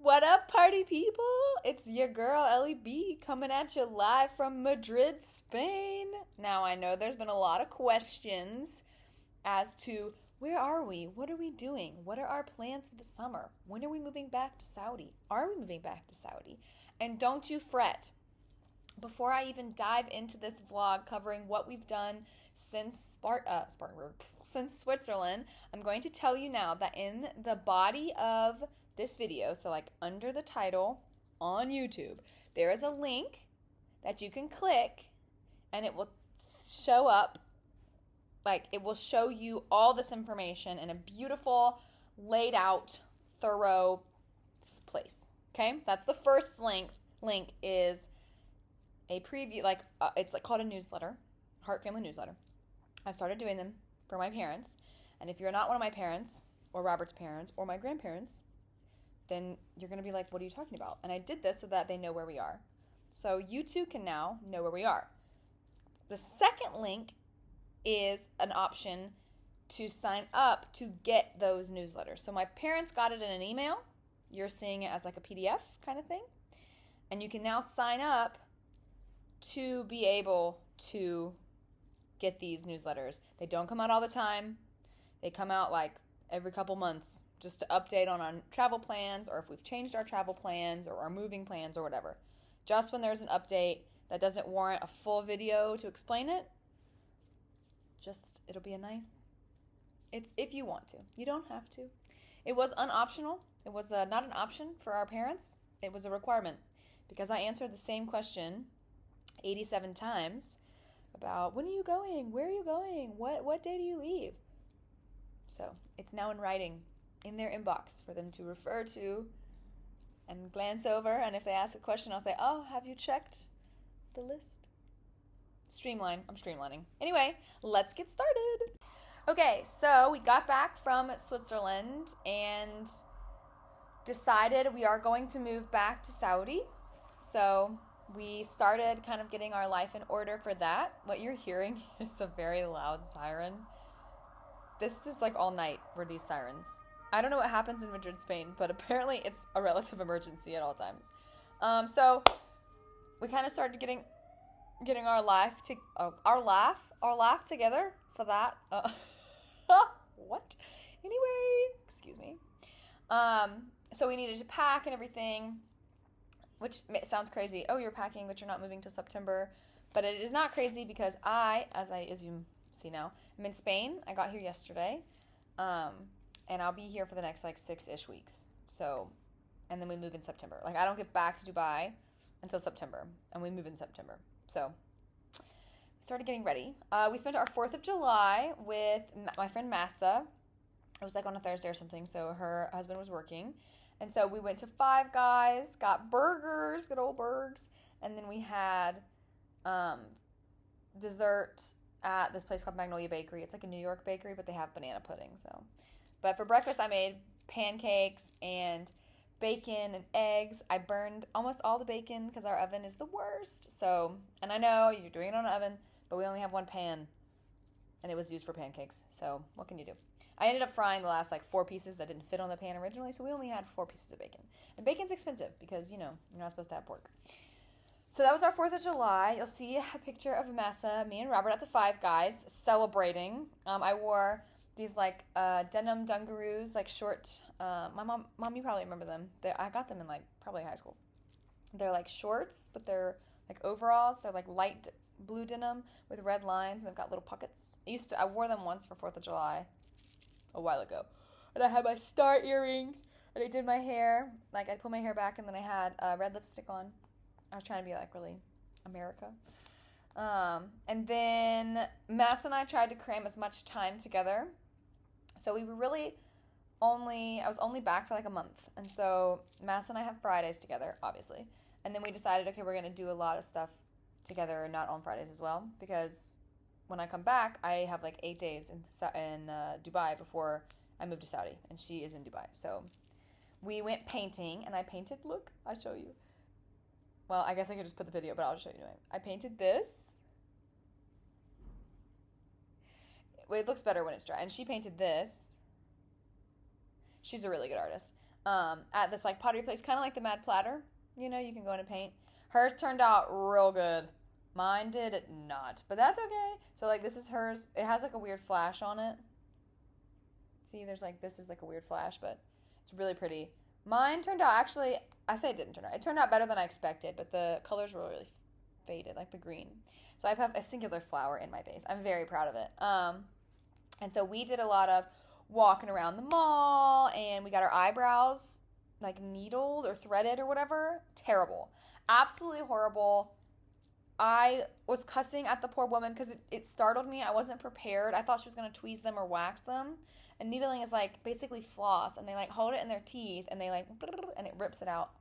What up, party people? It's your girl, Ellie B, coming at you live from Madrid, Spain. Now, I know there's been a lot of questions as to where are we? What are we doing? What are our plans for the summer? When are we moving back to Saudi? Are we moving back to Saudi? And don't you fret. Before I even dive into this vlog covering what we've done since since Switzerland, I'm going to tell you now that in the body of this video, so like under the title on YouTube, there is a link that you can click and it will show up, like it will show you all this information in a beautiful, laid out, thorough place. Okay? That's the first link. Link is a preview, it's like called a newsletter, Hart Family Newsletter. I've started doing them for my parents, and if you're not one of my parents, or Robert's parents, or my grandparents, then you're going to be like, what are you talking about? And I did this so that they know where we are. So you too can now know where we are. The second link is an option to sign up to get those newsletters. So my parents got it in an email. You're seeing it as like a PDF kind of thing. And you can now sign up to be able to get these newsletters. They don't come out all the time. They come out like every couple months just to update on our travel plans, or if we've changed our travel plans or our moving plans or whatever. Just when there's an update that doesn't warrant a full video to explain it, it'll be a nice, it's if you want to. You don't have to. It was unoptional. It was not an option for our parents. It was a requirement because I answered the same question 87 times about when are you going? Where are you going? What day do you leave? So it's now in writing in their inbox for them to refer to and glance over. And if they ask a question, I'll say, oh, have you checked the list? I'm streamlining. Anyway, let's get started. Okay, so we got back from Switzerland and decided we are going to move back to Saudi. So we started kind of getting our life in order for that. What you're hearing is a very loud siren. This is like all night were these sirens. I don't know what happens in Madrid, Spain, but apparently it's a relative emergency at all times. So we kind of started getting our laugh together for that. What? Anyway, excuse me. So we needed to pack and everything, which sounds crazy. Oh, you're packing, but you're not moving till September. But it is not crazy because as you see now, I'm in Spain. I got here yesterday. And I'll be here for the next 6-ish weeks. So, and then we move in September. I don't get back to Dubai until September, and we move in September. So, we started getting ready. We spent our 4th of July with my friend Massa. It was on a Thursday or something, so her husband was working. And so we went to Five Guys, got burgers, good old burgers, and then we had dessert at this place called Magnolia Bakery. It's like a New York bakery, but they have banana pudding. But for breakfast, I made pancakes and bacon and eggs. I burned almost all the bacon because our oven is the worst. So, and I know you're doing it on an oven, but we only have one pan, and it was used for pancakes. So what can you do? I ended up frying the last 4 pieces that didn't fit on the pan originally, so we only had 4 pieces of bacon. And bacon's expensive because, you're not supposed to have pork. So that was our 4th of July. You'll see a picture of Massa, me and Robert at the Five Guys celebrating. I wore these denim dungaroos, short. My mom, you probably remember them. I got them in probably high school. They're shorts, but they're overalls. They're light blue denim with red lines, and they've got little pockets. I wore them once for 4th of July a while ago. And I had my star earrings, and I did my hair. I pulled my hair back, and then I had red lipstick on. I was trying to be really America. And then Mass and I tried to cram as much time together. So we were I was only back for a month. And so Mass and I have Fridays together, obviously. And then we decided, okay, we're going to do a lot of stuff together, not on Fridays as well. Because when I come back, I have 8 days in Dubai before I move to Saudi. And she is in Dubai. So we went painting, and I painted, look, I'll show you. Well, I guess I could just put the video, but I'll show you anyway. I painted this. It looks better when it's dry. And she painted this. She's a really good artist. at this like pottery place, kind of like the Mad Platter. You know, you can go in and paint. Hers turned out real good. Mine did not, but that's okay. So like this is hers. It has like a weird flash on it. See, there's like, this is like a weird flash, but it's really pretty. Mine turned out, actually, I say it didn't turn out. It turned out better than I expected, but the colors were really faded, like the green. So I have a singular flower in my vase. I'm very proud of it. And so we did a lot of walking around the mall, and we got our eyebrows like needled or threaded or whatever. Terrible. Absolutely horrible. I was cussing at the poor woman because it startled me. I wasn't prepared. I thought she was going to tweeze them or wax them. And needling is like basically floss, and they like hold it in their teeth and they like, and it rips it out.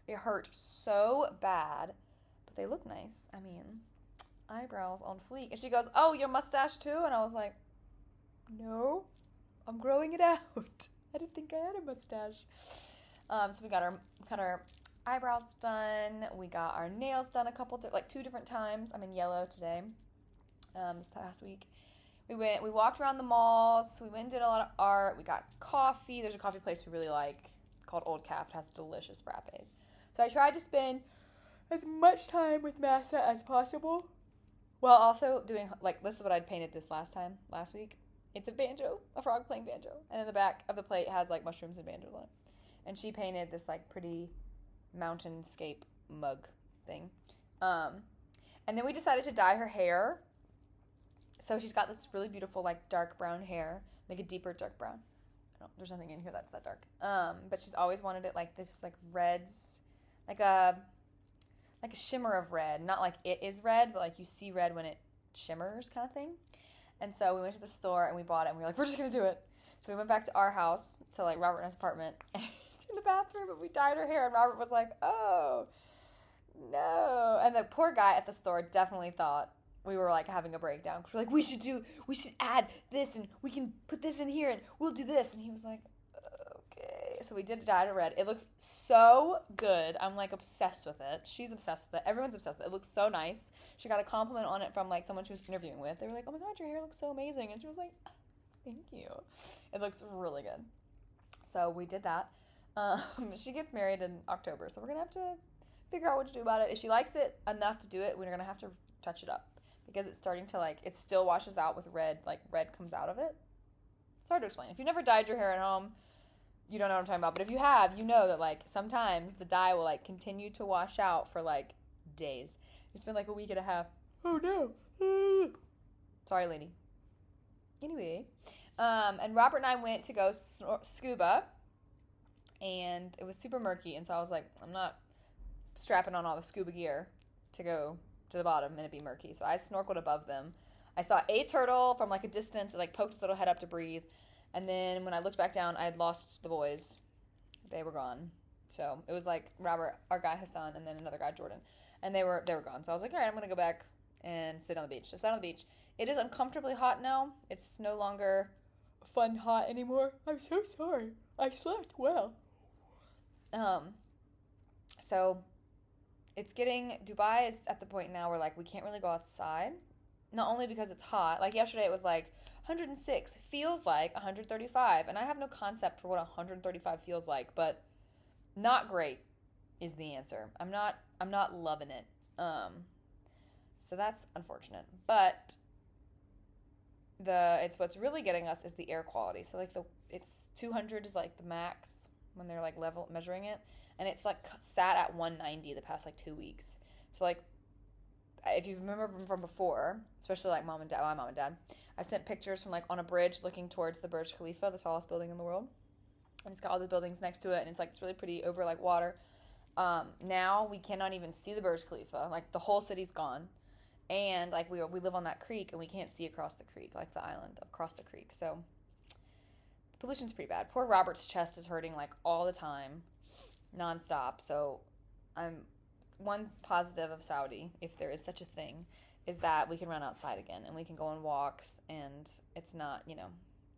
It hurt so bad, but they look nice. I mean, eyebrows on fleek. And she goes, "Oh, your mustache too?" And I was like, "No, I'm growing it out." I didn't think I had a mustache. So we got our eyebrows done. We got our nails done like 2 different times. I'm in yellow today. This past week. We walked around the malls. We went and did a lot of art. We got coffee. There's a coffee place we really like called Old Cap. It has delicious frappes. So I tried to spend as much time with Massa as possible while also doing, like, this is what I'd painted this last week. It's a banjo, a frog playing banjo. And in the back of the plate has, like, mushrooms and banjos on it. And she painted this, like, pretty mountainscape mug thing. And then we decided to dye her hair. So she's got this really beautiful, like, dark brown hair, like a deeper dark brown. There's nothing in here that's that dark. But she's always wanted it like this, like reds, like a shimmer of red. Not like it is red, but like you see red when it shimmers kind of thing. And so we went to the store and we bought it and we were like, we're just going to do it. So we went back to our house, to like Robert and his apartment, in the bathroom, and we dyed her hair. And Robert was like, "Oh, no." And the poor guy at the store definitely thought we were like having a breakdown, because we're like, we should add this, and we can put this in here, and we'll do this. And he was like, okay. So we did dye it red. It looks so good. I'm like obsessed with it. She's obsessed with it. Everyone's obsessed with it. It looks so nice. She got a compliment on it from like someone she was interviewing with. They were like, "Oh my God, your hair looks so amazing." And she was like, "Thank you." It looks really good. So we did that. She gets married in October, so we're gonna have to figure out what to do about it. If she likes it enough to do it, we're gonna have to touch it up. Because it's starting to, like, it still washes out with red, like, red comes out of it. It's hard to explain. If you've never dyed your hair at home, you don't know what I'm talking about. But if you have, you know that, like, sometimes the dye will, like, continue to wash out for, like, days. It's been, like, a week and a half. Oh, no. Sorry, lady. Anyway, and Robert and I went to go scuba, and it was super murky. And so I was like, I'm not strapping on all the scuba gear to go to the bottom and it'd be murky. So I snorkeled above them. I saw a turtle from like a distance. It like poked its little head up to breathe. And then when I looked back down, I had lost the boys. They were gone. So it was like Robert, our guy Hassan, and then another guy Jordan. And they were gone. So I was like, all right, I'm going to go back and sit on the beach. So I sat on the beach. It is uncomfortably hot now. It's no longer fun hot anymore. I'm so sorry. I slept well. So Dubai is at the point now where, like, we can't really go outside. Not only because it's hot. Like, yesterday it was, like, 106. Feels like 135. And I have no concept for what 135 feels like. But not great is the answer. I'm not loving it. So that's unfortunate. But what's really getting us is the air quality. So, like, it's 200 is, like, the max when they're, like, level measuring it. And it's, like, sat at 190 the past, like, 2 weeks. So, like, if you remember from before, especially, like, my mom and dad, I've sent pictures from, like, on a bridge looking towards the Burj Khalifa, the tallest building in the world. And it's got all the buildings next to it, and it's, like, it's really pretty over, like, water. Now we cannot even see the Burj Khalifa. Like, the whole city's gone. And, like, we live on that creek, and we can't see across the creek, like, the island across the creek. So, pollution's pretty bad. Poor Robert's chest is hurting, like, all the time. Nonstop. So one positive of Saudi, if there is such a thing, is that we can run outside again and we can go on walks and it's not,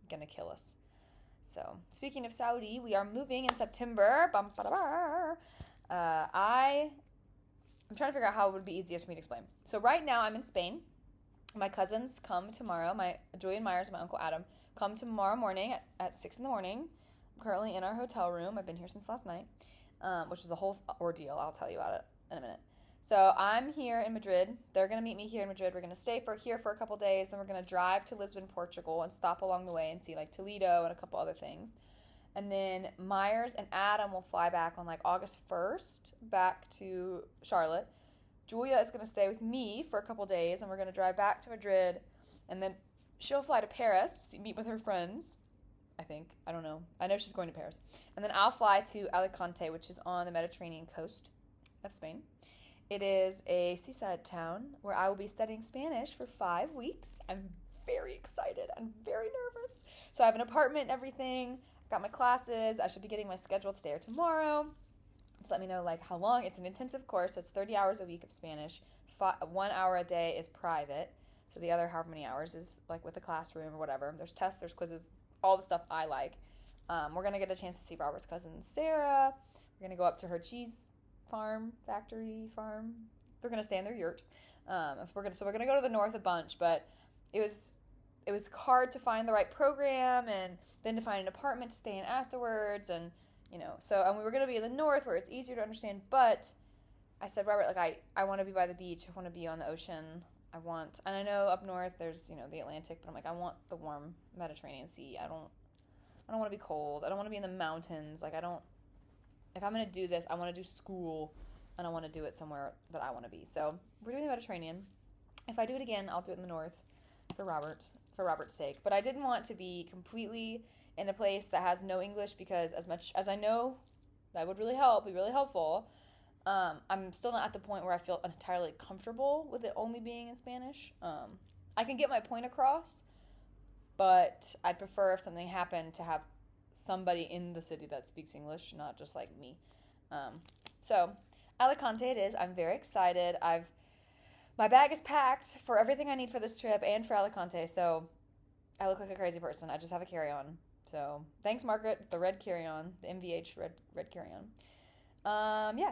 gonna kill us. So speaking of Saudi, we are moving in September. I'm trying to figure out how it would be easiest for me to explain. So right now I'm in Spain. My cousins come tomorrow. My Julian Myers and my Uncle Adam come tomorrow morning at 6 in the morning. I'm currently in our hotel room. I've been here since last night, which is a whole ordeal. I'll tell you about it in a minute. So I'm here in Madrid. They're going to meet me here in Madrid. We're going to stay here for a couple days. Then we're going to drive to Lisbon, Portugal, and stop along the way and see like Toledo and a couple other things. And then Myers and Adam will fly back on like August 1st back to Charlotte. Julia is going to stay with me for a couple days, and we're going to drive back to Madrid. And then she'll fly to Paris to meet with her friends, I think. I don't know. I know she's going to Paris. And then I'll fly to Alicante, which is on the Mediterranean coast of Spain. It is a seaside town where I will be studying Spanish for 5 weeks. I'm very excited. I'm very nervous. So I have an apartment and everything. Got my classes. I should be getting my schedule today or tomorrow. Just let me know like how long. It's an intensive course, so it's 30 hours a week of Spanish. 1 hour a day is private. So the other however many hours is like with the classroom or whatever. There's tests, there's quizzes, all the stuff I like. We're going to get a chance to see Robert's cousin Sarah. We're going to go up to her cheese farm. We're going to stay in their yurt. So we're going to go to the north a bunch, but it was hard to find the right program and then to find an apartment to stay in afterwards, and we were going to be in the north where it's easier to understand, but I said, Robert, like I want to be by the beach, I want to be on the ocean, and I know up north there's, the Atlantic, but I'm like, I want the warm Mediterranean Sea. I don't want to be cold. I don't want to be in the mountains. Like if I'm going to do this, I want to do school, and I want to do it somewhere that I want to be. So we're doing the Mediterranean. If I do it again, I'll do it in the north for Robert's sake. But I didn't want to be completely in a place that has no English, because as much as I know that would be really helpful, I'm still not at the point where I feel entirely comfortable with it only being in Spanish. I can get my point across, but I'd prefer if something happened to have somebody in the city that speaks English, not just like me. So Alicante it is. I'm very excited. My bag is packed for everything I need for this trip and for Alicante, so I look like a crazy person. I just have a carry-on. So thanks, Margaret. It's the red carry-on, the MVH red carry-on.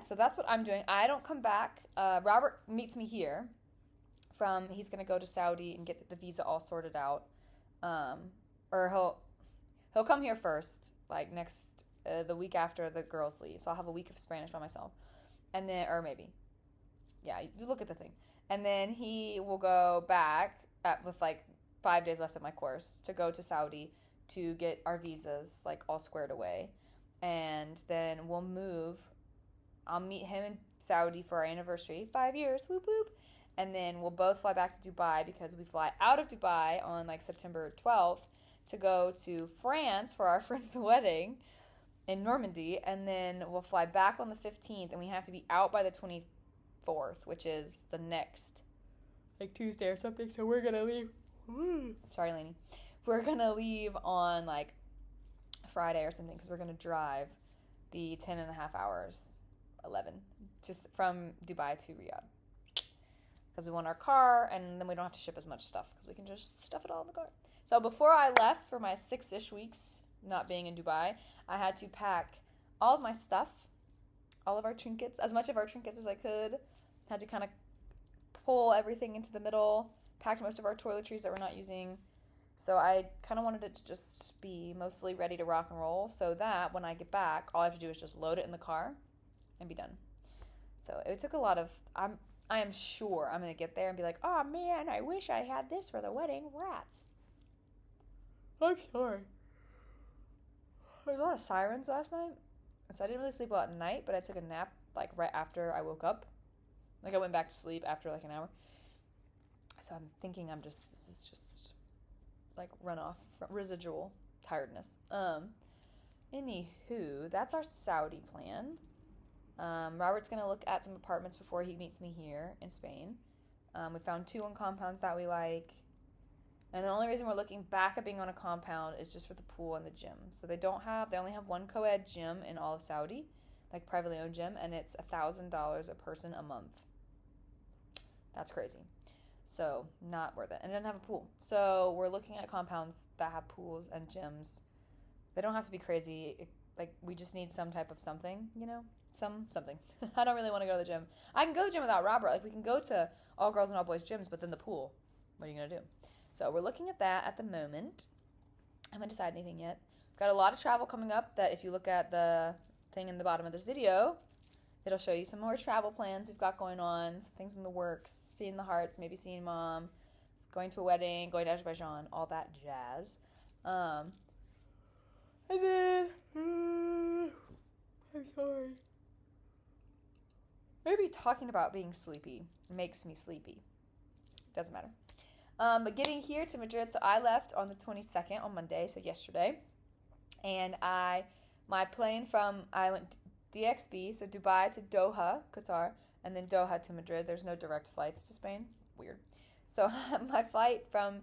So that's what I'm doing. I don't come back. Robert meets me here. He's going to go to Saudi and get the visa all sorted out. Or he'll come here first, like the week after the girls leave. So I'll have a week of Spanish by myself. And then, or maybe. Yeah, you look at the thing. And then he will go back with like 5 days left of my course to go to Saudi to get our visas like all squared away. And then we'll move. I'll meet him in Saudi for our anniversary, 5 years, whoop whoop. And then we'll both fly back to Dubai, because we fly out of Dubai on like September 12th to go to France for our friend's wedding in Normandy. And then we'll fly back on the 15th, and we have to be out by the 24th, which is the next like Tuesday or something. So we're going to leave. Sorry, Lainey. We're going to leave on like Friday or something, because we're going to drive the 10 and a half hours, 11, just from Dubai to Riyadh. Because we want our car, and then we don't have to ship as much stuff, because we can just stuff it all in the car. So before I left for my 6-ish weeks not being in Dubai, I had to pack all of my stuff, all of our trinkets, as much of our trinkets as I could. Had to kind of pull everything into the middle, packed most of our toiletries that we're not using. So I kind of wanted it to just be mostly ready to rock and roll, so that when I get back, all I have to do is just load it in the car and be done. So it took a lot of... I am sure I'm going to get there and be like, oh man, I wish I had this for the wedding. Rats. I'm sorry. There was a lot of sirens last night, and so I didn't really sleep well at night, but I took a nap like right after I woke up. Like I went back to sleep after like an hour. So I'm thinking this is just like runoff, residual tiredness. Anywho, that's our Saudi plan. Robert's going to look at some apartments before he meets me here in Spain. We found 2 on compounds that we like. And the only reason we're looking back at being on a compound is just for the pool and the gym. So they only have one co-ed gym in all of Saudi, like privately owned gym, and it's $1,000 a person a month. That's crazy. So not worth it. And it doesn't have a pool. So we're looking at compounds that have pools and gyms. They don't have to be crazy. We just need some type of something, something. I don't really want to go to the gym. I can go to the gym without Robert. Like, we can go to all girls and all boys gyms, but then the pool, what are you going to do? So we're looking at that at the moment. I haven't decided anything yet. got a lot of travel coming up that if you look at the thing in the bottom of this video, it'll show you some more travel plans we've got going on, some things in the works, seeing the Harts, maybe seeing Mom, going to a wedding, going to Azerbaijan, all that jazz. And then, I'm sorry. Maybe talking about being sleepy makes me sleepy. Doesn't matter. But getting here to Madrid, so I left on the 22nd on Monday, so yesterday. And my plane I went DXB, so Dubai to Doha, Qatar, and then Doha to Madrid. There's no direct flights to Spain. Weird. So my flight from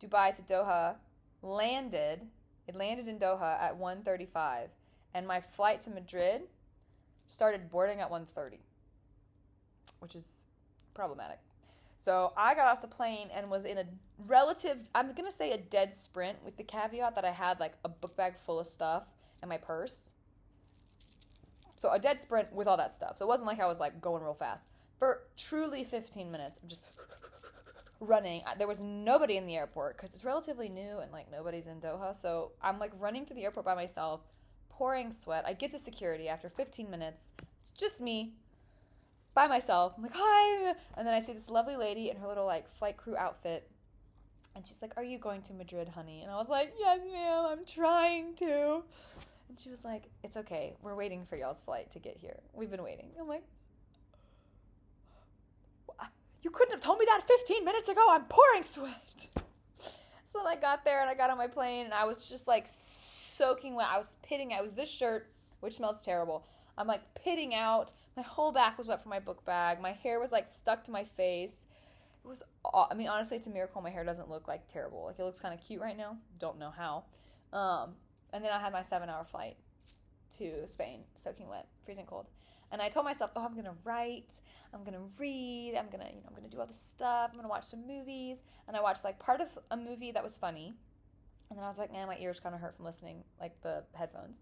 Dubai to Doha landed in Doha at 1:35, and my flight to Madrid started boarding at 1:30, which is problematic. So I got off the plane and was in a I'm going to say a dead sprint, with the caveat that I had like a book bag full of stuff and my purse. So a dead sprint with all that stuff. So it wasn't like I was like going real fast. For truly 15 minutes of just running. There was nobody in the airport because it's relatively new and like nobody's in Doha. So I'm like running through the airport by myself, pouring sweat. I get to security after 15 minutes. It's just me by myself. I'm like, hi. And then I see this lovely lady in her little like flight crew outfit. And she's like, are you going to Madrid, honey? And I was like, yes, ma'am, I'm trying to. And she was like, it's okay. We're waiting for y'all's flight to get here. We've been waiting. I'm like, you couldn't have told me that 15 minutes ago. I'm pouring sweat. So then I got there and I got on my plane and I was just like soaking wet. I was pitting out. It was this shirt, which smells terrible. I'm like pitting out. My whole back was wet from my book bag. My hair was like stuck to my face. It was, I mean, honestly, it's a miracle my hair doesn't look like terrible. Like it looks kind of cute right now. Don't know how. And then I had my 7-hour flight to Spain, soaking wet, freezing cold. And I told myself, oh, I'm going to write, I'm going to read, I'm going to do all this stuff, I'm going to watch some movies. And I watched like part of a movie that was funny. And then I was like, my ears kind of hurt from listening, like the headphones.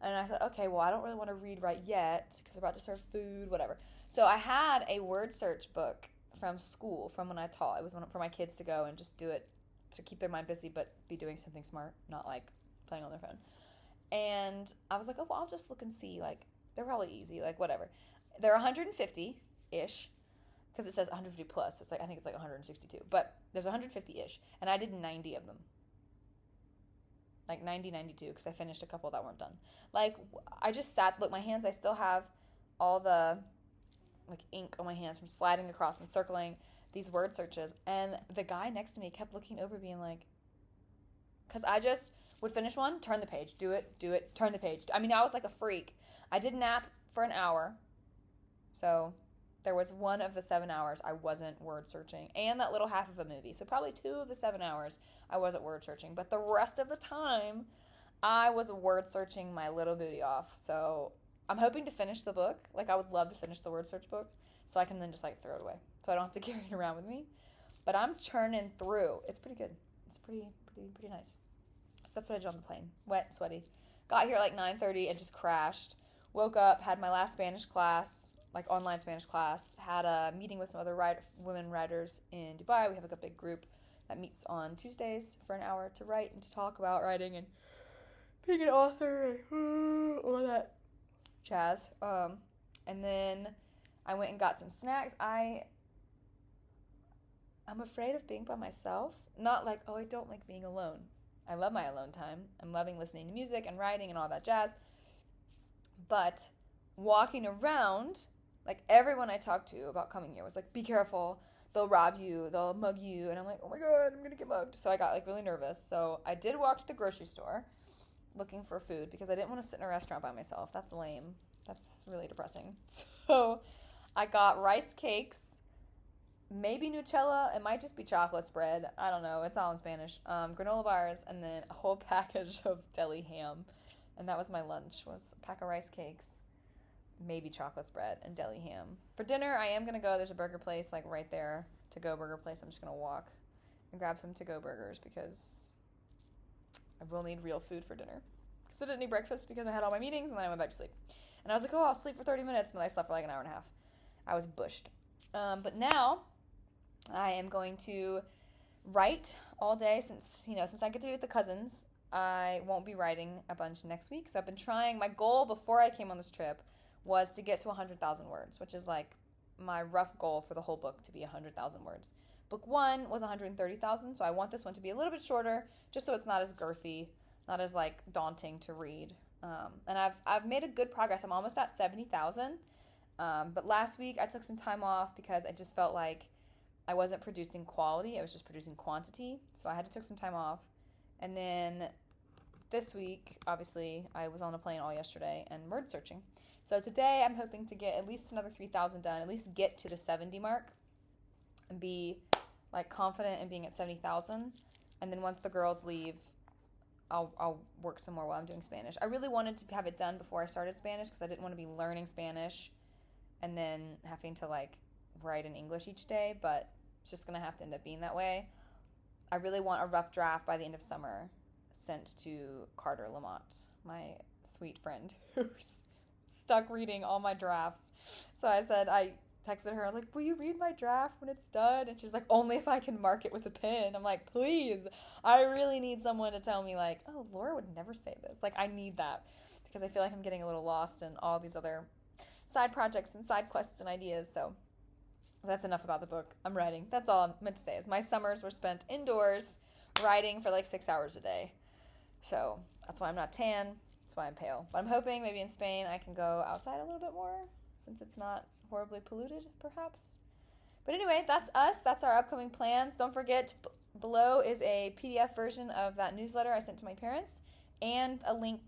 And I said, okay, well, I don't really want to read right yet because we're about to serve food, whatever. So I had a word search book from school, from when I taught. It was for my kids to go and just do it to keep their mind busy, but be doing something smart, not like playing on their phone. And I was like, oh, well, I'll just look and see, like, they're probably easy, like, whatever. They're 150-ish, because it says 150 plus, so it's like, I think it's like 162, but there's 150-ish, and I did 90 of them. Like 90, 92, because I finished a couple that weren't done. Like, I just sat, look, my hands, I still have all the, like, ink on my hands from sliding across and circling these word searches, and the guy next to me kept looking over being like, because I just would finish one, turn the page, do it, turn the page. I mean, I was like a freak. I did nap for an hour, so there was one of the 7 hours I wasn't word searching, and that little half of a movie. So probably 2 of the 7 hours I wasn't word searching, but the rest of the time I was word searching my little booty off. So I'm hoping to finish the book. Like, I would love to finish the word search book so I can then just like throw it away, so I don't have to carry it around with me. But I'm churning through. It's pretty good. It's pretty nice. So that's what I did on the plane. Wet, sweaty. Got here at like 9:30 and just crashed. Woke up, had my last Spanish class, like online Spanish class. Had a meeting with some other women writers in Dubai. We have like a big group that meets on Tuesdays for an hour to write and to talk about writing and being an author and all that jazz. And then I went and got some snacks. I'm afraid of being by myself. Not like, oh, I don't like being alone. I love my alone time. I'm loving listening to music and writing and all that jazz. But walking around, like everyone I talked to about coming here was like, be careful. They'll rob you. They'll mug you. And I'm like, oh my God, I'm going to get mugged. So I got like really nervous. So I did walk to the grocery store looking for food because I didn't want to sit in a restaurant by myself. That's lame. That's really depressing. So I got rice cakes, maybe Nutella. It might just be chocolate spread. I don't know. It's all in Spanish. Granola bars, and then a whole package of deli ham. And that was my lunch, was a pack of rice cakes, maybe chocolate spread, and deli ham. For dinner, I am going to go. There's a burger place like right there, to-go burger place. I'm just going to walk and grab some to-go burgers because I will need real food for dinner. Because I didn't eat breakfast because I had all my meetings, and then I went back to sleep. And I was like, oh, I'll sleep for 30 minutes, and then I slept for like an hour and a half. I was bushed. But now I am going to write all day since I get to be with the cousins. I won't be writing a bunch next week. So I've been trying. My goal before I came on this trip was to get to 100,000 words, which is like my rough goal for the whole book to be 100,000 words. Book 1 was 130,000, so I want this one to be a little bit shorter, just so it's not as girthy, not as like daunting to read. And I've made a good progress. I'm almost at 70,000. But last week I took some time off because I just felt like I wasn't producing quality. I was just producing quantity. So I had to take some time off. And then this week, obviously, I was on a plane all yesterday and word searching. So today I'm hoping to get at least another 3,000 done, at least get to the 70 mark and be like confident in being at 70,000. And then once the girls leave, I'll work some more while I'm doing Spanish. I really wanted to have it done before I started Spanish because I didn't want to be learning Spanish and then having to like write in English each day, but it's just going to have to end up being that way. I really want a rough draft by the end of summer sent to Carter Lamont, my sweet friend who's stuck reading all my drafts. So I texted her, I was like, will you read my draft when it's done? And she's like, only if I can mark it with a pen. I'm like, please, I really need someone to tell me like, oh, Laura would never say this. Like, I need that because I feel like I'm getting a little lost in all these other side projects and side quests and ideas. So that's enough about the book. I'm writing. That's all I'm meant to say is my summers were spent indoors writing for like 6 hours a day. So that's why I'm not tan. That's why I'm pale. But I'm hoping maybe in Spain I can go outside a little bit more since it's not horribly polluted, perhaps. But anyway, that's us. That's our upcoming plans. Don't forget, below is a PDF version of that newsletter I sent to my parents and a link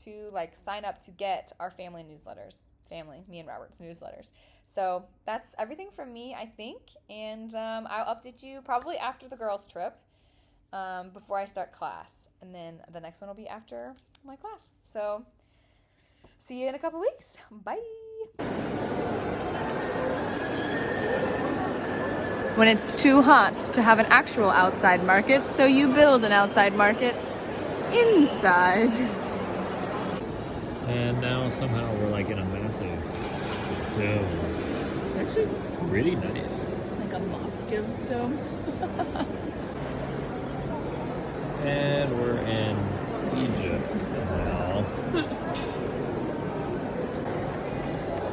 to like sign up to get our family newsletters. Me and Robert's newsletters. So that's everything from me, I think. And I'll update you probably after the girls' trip before I start class. And then the next one will be after my class. So see you in a couple weeks. Bye. When it's too hot to have an actual outside market, so you build an outside market inside. And now somehow we're like in a massive dome. It's actually really nice. Like a mosque dome. And we're in Egypt now.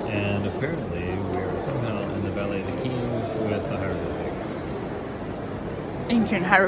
And apparently we are somehow in the Valley of the Kings with the hieroglyphics. Ancient hieroglyphics.